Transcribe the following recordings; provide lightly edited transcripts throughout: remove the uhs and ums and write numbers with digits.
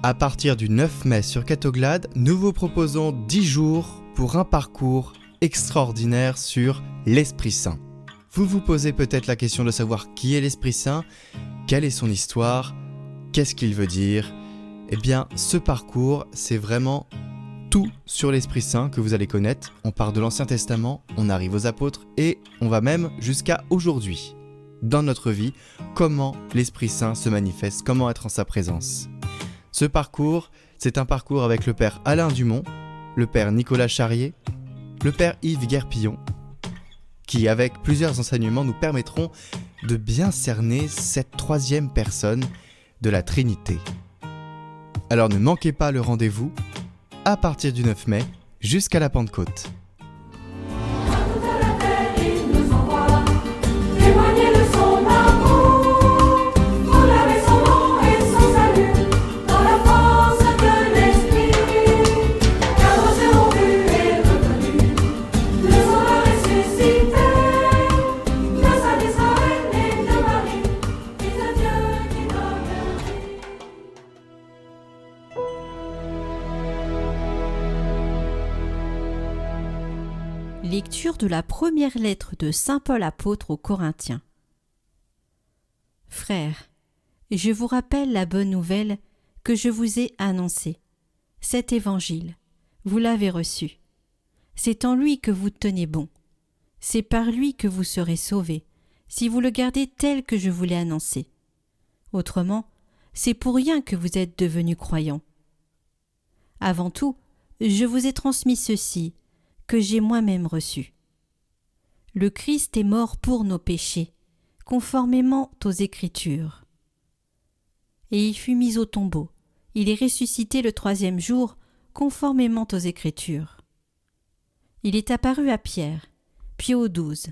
À partir du 9 mai sur Catoglade, nous vous proposons 10 jours pour un parcours extraordinaire sur l'Esprit Saint. Vous vous posez peut-être la question de savoir qui est l'Esprit Saint, quelle est son histoire, qu'est-ce qu'il veut dire. Eh bien, ce parcours, c'est vraiment tout sur l'Esprit Saint que vous allez connaître. On part de l'Ancien Testament, on arrive aux apôtres et on va même jusqu'à aujourd'hui. Dans notre vie, comment l'Esprit Saint se manifeste, comment être en sa présence. Ce parcours, c'est un parcours avec le Père Alain Dumont, le Père Nicolas Charrier, le Père Yves Guerpillon, qui, avec plusieurs enseignements, nous permettront de bien cerner cette troisième personne de la Trinité. Alors ne manquez pas le rendez-vous à partir du 9 mai jusqu'à la Pentecôte. Lecture de la première lettre de saint Paul apôtre aux Corinthiens. Frères, je vous rappelle la bonne nouvelle que je vous ai annoncée. Cet évangile, vous l'avez reçu. C'est en lui que vous tenez bon. C'est par lui que vous serez sauvés, si vous le gardez tel que je vous l'ai annoncé. Autrement, c'est pour rien que vous êtes devenus croyants. Avant tout, je vous ai transmis ceci, que j'ai moi-même reçu. Le Christ est mort pour nos péchés, conformément aux Écritures. Et il fut mis au tombeau. Il est ressuscité le 3e jour, conformément aux Écritures. Il est apparu à Pierre, puis aux 12.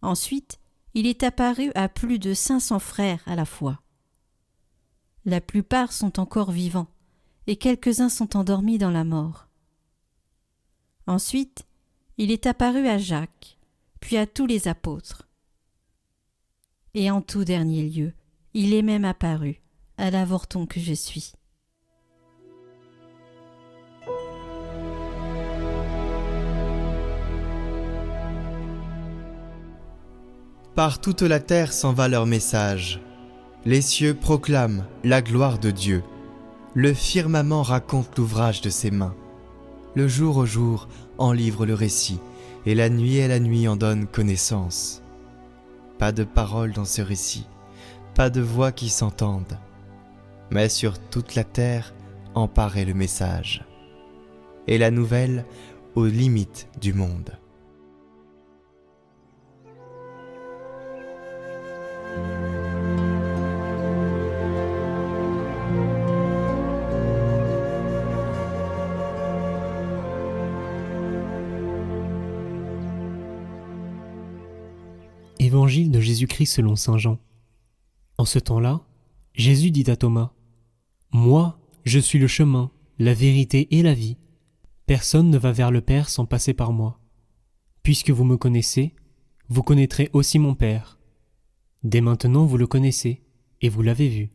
Ensuite, il est apparu à plus de 500 frères à la fois. La plupart sont encore vivants, et quelques-uns sont endormis dans la mort. Ensuite, il est apparu à Jacques, puis à tous les apôtres. Et en tout dernier lieu, il est même apparu à l'avorton que je suis. Par toute la terre s'en va leur message. Les cieux proclament la gloire de Dieu. Le firmament raconte l'ouvrage de ses mains. Le jour au jour en livre le récit, et la nuit à la nuit en donne connaissance. Pas de paroles dans ce récit, pas de voix qui s'entendent, mais sur toute la terre en paraît le message, et la nouvelle aux limites du monde. Évangile de Jésus-Christ selon saint Jean. En ce temps-là, Jésus dit à Thomas : « Moi, je suis le chemin, la vérité et la vie. Personne ne va vers le Père sans passer par moi. Puisque vous me connaissez, vous connaîtrez aussi mon Père. Dès maintenant vous le connaissez, et vous l'avez vu. »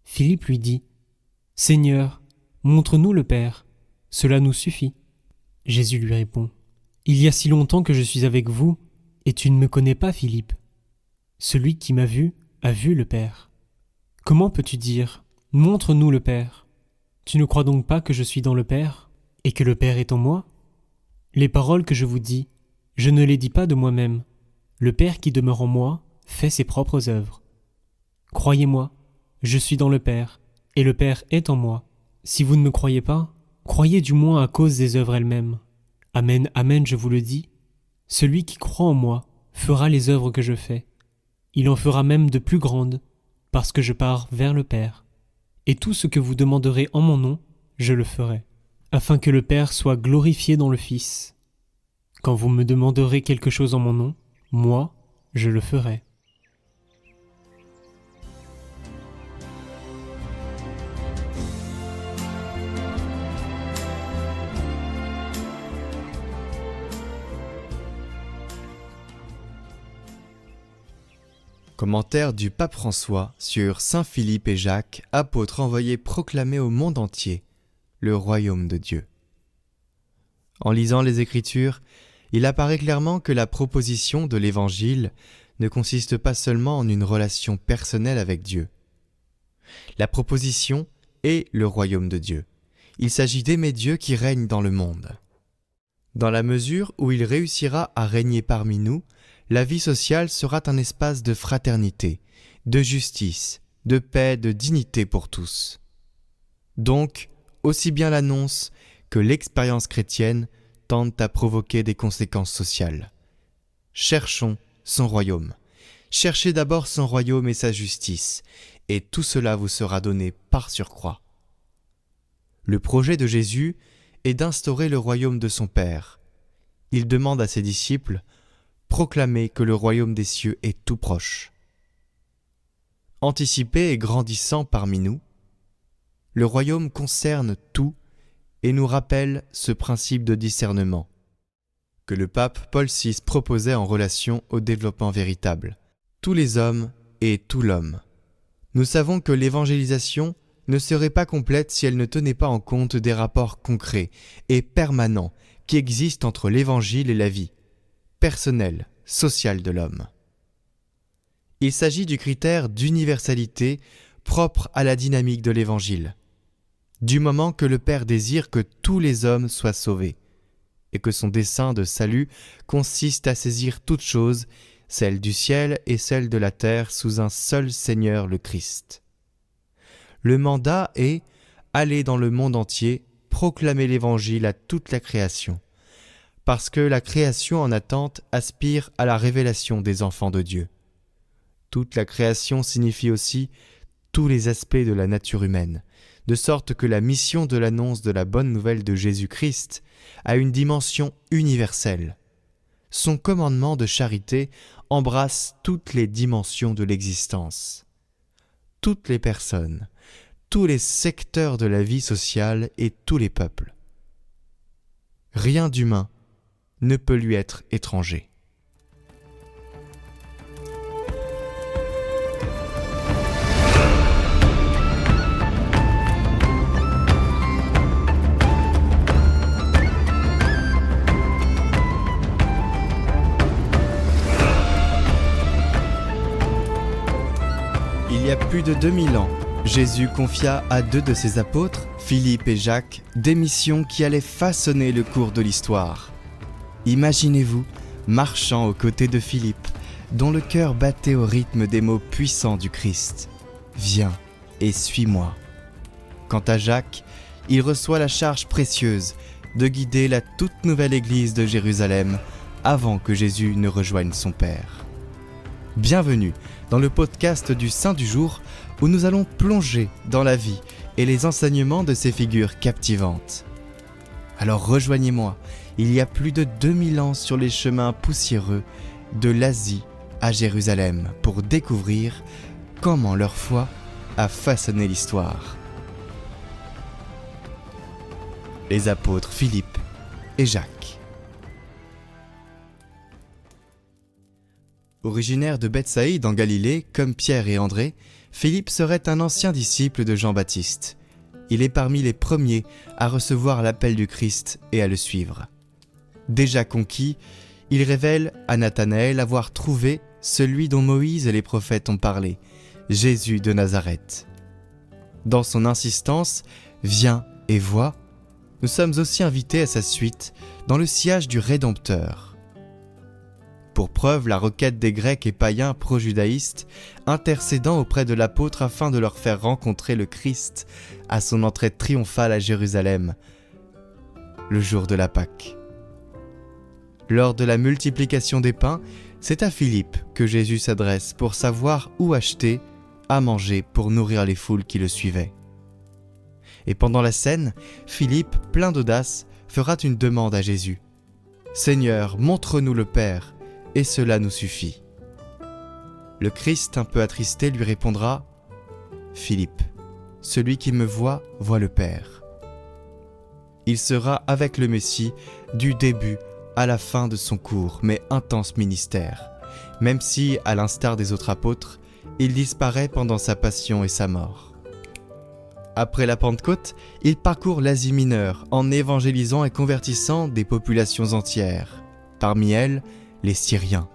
Philippe lui dit : « Seigneur, montre-nous le Père, cela nous suffit. » Jésus lui répond : « Il y a si longtemps que je suis avec vous, et tu ne me connais pas, Philippe. Celui qui m'a vu a vu le Père. Comment peux-tu dire : montre-nous le Père ? Tu ne crois donc pas que je suis dans le Père, et que le Père est en moi ? Les paroles que je vous dis, je ne les dis pas de moi-même. Le Père qui demeure en moi fait ses propres œuvres. Croyez-moi, je suis dans le Père, et le Père est en moi. Si vous ne me croyez pas, croyez du moins à cause des œuvres elles-mêmes. Amen, amen, je vous le dis. Celui qui croit en moi fera les œuvres que je fais. Il en fera même de plus grandes, parce que je pars vers le Père. Et tout ce que vous demanderez en mon nom, je le ferai, afin que le Père soit glorifié dans le Fils. Quand vous me demanderez quelque chose en mon nom, moi, je le ferai. Commentaire du pape François sur Saint Philippe et Jacques, apôtres envoyés proclamer au monde entier le royaume de Dieu. En lisant les Écritures, il apparaît clairement que la proposition de l'Évangile ne consiste pas seulement en une relation personnelle avec Dieu. La proposition est le royaume de Dieu. Il s'agit d'aimer Dieu qui règne dans le monde. Dans la mesure où il réussira à régner parmi nous, la vie sociale sera un espace de fraternité, de justice, de paix, de dignité pour tous. Donc, aussi bien l'annonce que l'expérience chrétienne tendent à provoquer des conséquences sociales. Cherchons son royaume. Cherchez d'abord son royaume et sa justice, et tout cela vous sera donné par surcroît. Le projet de Jésus est d'instaurer le royaume de son Père. Il demande à ses disciples « Proclamez que le royaume des cieux est tout proche ». Anticipé et grandissant parmi nous, le royaume concerne tout et nous rappelle ce principe de discernement que le pape Paul VI proposait en relation au développement véritable. Tous les hommes et tout l'homme. Nous savons que l'évangélisation ne serait pas complète si elle ne tenait pas en compte des rapports concrets et permanents qui existent entre l'évangile et la vie personnelle, sociale de l'homme. Il s'agit du critère d'universalité propre à la dynamique de l'évangile, du moment que le Père désire que tous les hommes soient sauvés, et que son dessein de salut consiste à saisir toutes choses, celles du ciel et celles de la terre, sous un seul Seigneur le Christ. Le mandat est « aller dans le monde entier, proclamer l'Évangile à toute la création », parce que la création en attente aspire à la révélation des enfants de Dieu. Toute la création signifie aussi tous les aspects de la nature humaine, de sorte que la mission de l'annonce de la bonne nouvelle de Jésus-Christ a une dimension universelle. Son commandement de charité embrasse toutes les dimensions de l'existence. Toutes les personnes, tous les secteurs de la vie sociale et tous les peuples. Rien d'humain ne peut lui être étranger. Il y a plus de 2000 ans, Jésus confia à deux de ses apôtres, Philippe et Jacques, des missions qui allaient façonner le cours de l'histoire. Imaginez-vous marchant aux côtés de Philippe, dont le cœur battait au rythme des mots puissants du Christ. « Viens et suis-moi ». Quant à Jacques, il reçoit la charge précieuse de guider la toute nouvelle église de Jérusalem avant que Jésus ne rejoigne son Père. Bienvenue dans le podcast du Saint du jour où nous allons plonger dans la vie et les enseignements de ces figures captivantes. Alors rejoignez-moi, il y a plus de 2000 ans sur les chemins poussiéreux de l'Asie à Jérusalem pour découvrir comment leur foi a façonné l'histoire. Les apôtres Philippe et Jacques. Originaire de Bethsaïde en Galilée, comme Pierre et André, Philippe serait un ancien disciple de Jean-Baptiste. Il est parmi les premiers à recevoir l'appel du Christ et à le suivre. Déjà conquis, il révèle à Nathanaël avoir trouvé celui dont Moïse et les prophètes ont parlé, Jésus de Nazareth. Dans son insistance, viens et vois, nous sommes aussi invités à sa suite dans le sillage du Rédempteur. Pour preuve, la requête des Grecs et païens pro-judaïstes intercédant auprès de l'apôtre afin de leur faire rencontrer le Christ à son entrée triomphale à Jérusalem, le jour de la Pâque. Lors de la multiplication des pains, c'est à Philippe que Jésus s'adresse pour savoir où acheter à manger pour nourrir les foules qui le suivaient. Et pendant la scène, Philippe, plein d'audace, fera une demande à Jésus. « Seigneur, montre-nous le Père, et cela nous suffit. » Le Christ, un peu attristé, lui répondra « Philippe, celui qui me voit, voit le Père. » Il sera avec le Messie du début à la fin de son court mais intense ministère, même si, à l'instar des autres apôtres, il disparaît pendant sa passion et sa mort. Après la Pentecôte, il parcourt l'Asie mineure en évangélisant et convertissant des populations entières, parmi elles les Syriens.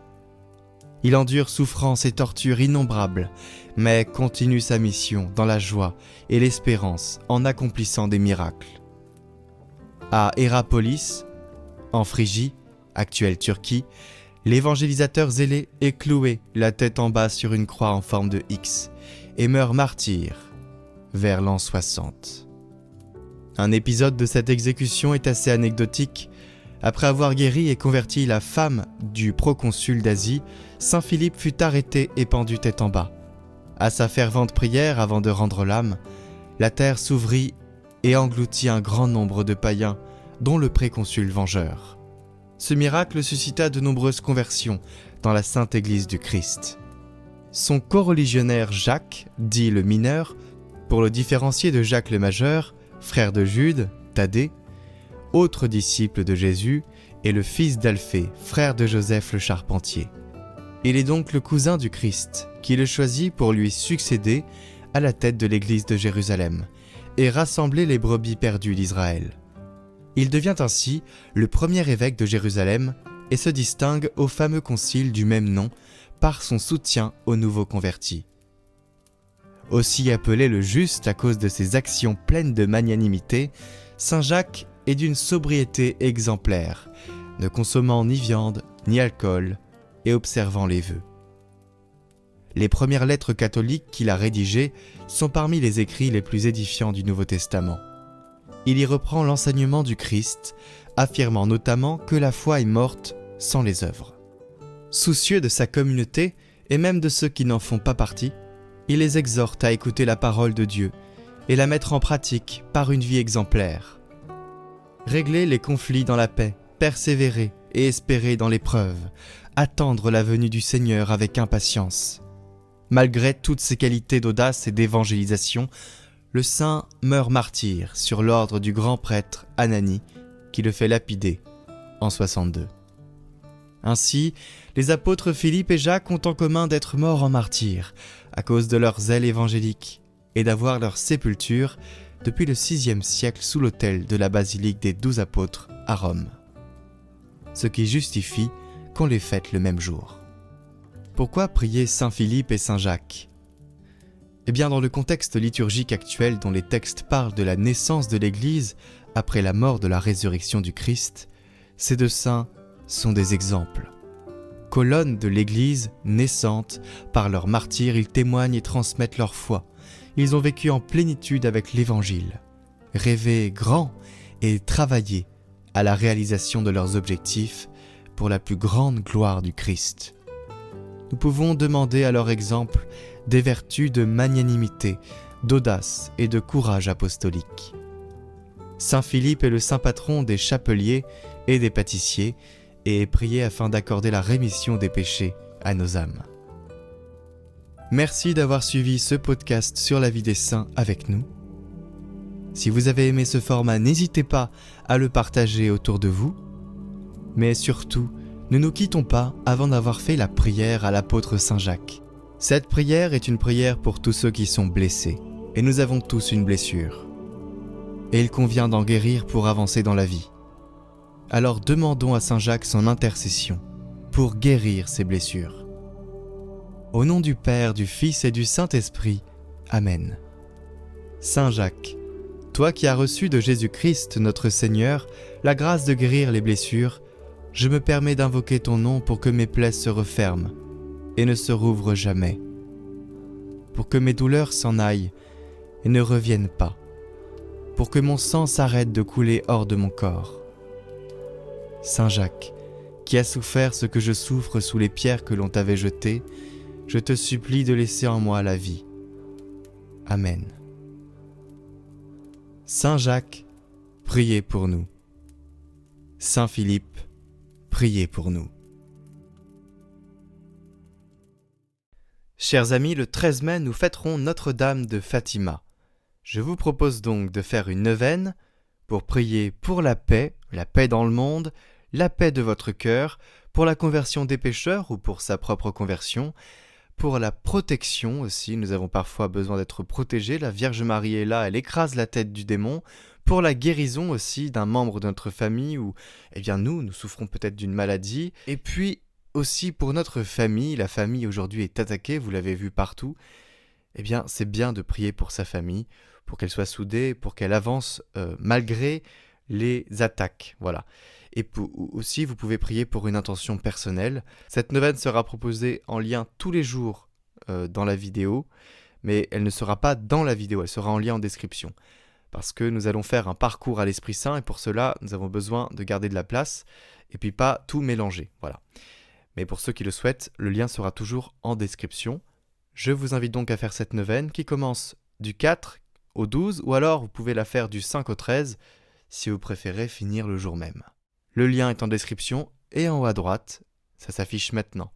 Il endure souffrances et tortures innombrables, mais continue sa mission dans la joie et l'espérance en accomplissant des miracles. À Hiérapolis, en Phrygie, actuelle Turquie, l'évangélisateur zélé est cloué la tête en bas sur une croix en forme de X et meurt martyr vers l'an 60. Un épisode de cette exécution est assez anecdotique. Après avoir guéri et converti la femme du proconsul d'Asie, saint Philippe fut arrêté et pendu tête en bas. À sa fervente prière avant de rendre l'âme, la terre s'ouvrit et engloutit un grand nombre de païens, dont le préconsul vengeur. Ce miracle suscita de nombreuses conversions dans la Sainte Église du Christ. Son coreligionnaire Jacques, dit le mineur, pour le différencier de Jacques le majeur, frère de Jude, Thaddée, autre disciple de Jésus, et le fils d'Alphée, frère de Joseph le charpentier. Il est donc le cousin du Christ, qui le choisit pour lui succéder à la tête de l'église de Jérusalem et rassembler les brebis perdues d'Israël. Il devient ainsi le premier évêque de Jérusalem et se distingue au fameux concile du même nom par son soutien aux nouveaux convertis. Aussi appelé le juste à cause de ses actions pleines de magnanimité, saint Jacques est d'une sobriété exemplaire, ne consommant ni viande ni alcool et observant les vœux. Les premières lettres catholiques qu'il a rédigées sont parmi les écrits les plus édifiants du Nouveau Testament. Il y reprend l'enseignement du Christ, affirmant notamment que la foi est morte sans les œuvres. Soucieux de sa communauté et même de ceux qui n'en font pas partie, il les exhorte à écouter la parole de Dieu et la mettre en pratique par une vie exemplaire. Régler les conflits dans la paix, persévérer et espérer dans l'épreuve, attendre la venue du Seigneur avec impatience. Malgré toutes ses qualités d'audace et d'évangélisation, le saint meurt martyr sur l'ordre du grand prêtre Ananie qui le fait lapider en 62. Ainsi, les apôtres Philippe et Jacques ont en commun d'être morts en martyrs à cause de leur zèle évangélique et d'avoir leur sépulture depuis le VIe siècle sous l'autel de la basilique des 12 apôtres à Rome. Ce qui justifie qu'on les fête le même jour. Pourquoi prier saint Philippe et saint Jacques ? Eh bien, dans le contexte liturgique actuel dont les textes parlent de la naissance de l'Église après la mort de la résurrection du Christ, ces deux saints sont des exemples. Colonnes de l'Église naissante, par leur martyre, ils témoignent et transmettent leur foi. Ils ont vécu en plénitude avec l'Évangile, rêvé grand et travaillé à la réalisation de leurs objectifs pour la plus grande gloire du Christ. Nous pouvons demander à leur exemple des vertus de magnanimité, d'audace et de courage apostolique. Saint Philippe est le saint patron des chapeliers et des pâtissiers et est prié afin d'accorder la rémission des péchés à nos âmes. Merci d'avoir suivi ce podcast sur la vie des saints avec nous. Si vous avez aimé ce format, n'hésitez pas à le partager autour de vous. Mais surtout, ne nous quittons pas avant d'avoir fait la prière à l'apôtre Saint Jacques. Cette prière est une prière pour tous ceux qui sont blessés, et nous avons tous une blessure. Et il convient d'en guérir pour avancer dans la vie. Alors demandons à Saint Jacques son intercession pour guérir ces blessures. Au nom du Père, du Fils et du Saint-Esprit. Amen. Saint Jacques, toi qui as reçu de Jésus-Christ notre Seigneur la grâce de guérir les blessures, je me permets d'invoquer ton nom pour que mes plaies se referment et ne se rouvrent jamais, pour que mes douleurs s'en aillent et ne reviennent pas, pour que mon sang s'arrête de couler hors de mon corps. Saint Jacques, qui as souffert ce que je souffre sous les pierres que l'on t'avait jetées, je te supplie de laisser en moi la vie. Amen. Saint Jacques, priez pour nous. Saint Philippe, priez pour nous. Chers amis, le 13 mai, nous fêterons Notre-Dame de Fatima. Je vous propose donc de faire une neuvaine pour prier pour la paix dans le monde, la paix de votre cœur, pour la conversion des pécheurs ou pour sa propre conversion, pour la protection aussi, nous avons parfois besoin d'être protégés, la Vierge Marie est là, elle écrase la tête du démon, pour la guérison aussi d'un membre de notre famille ou, nous souffrons peut-être d'une maladie, et puis aussi pour notre famille, la famille aujourd'hui est attaquée, vous l'avez vu partout, c'est bien de prier pour sa famille, pour qu'elle soit soudée, pour qu'elle avance malgré les attaques, voilà. Et aussi, vous pouvez prier pour une intention personnelle. Cette neuvaine sera proposée en lien tous les jours dans la vidéo, mais elle ne sera pas dans la vidéo, elle sera en lien en description. Parce que nous allons faire un parcours à l'Esprit Saint, et pour cela, nous avons besoin de garder de la place, et puis pas tout mélanger, voilà. Mais pour ceux qui le souhaitent, le lien sera toujours en description. Je vous invite donc à faire cette neuvaine qui commence du 4 au 12, ou alors vous pouvez la faire du 5 au 13, si vous préférez finir le jour même. Le lien est en description et en haut à droite, ça s'affiche maintenant.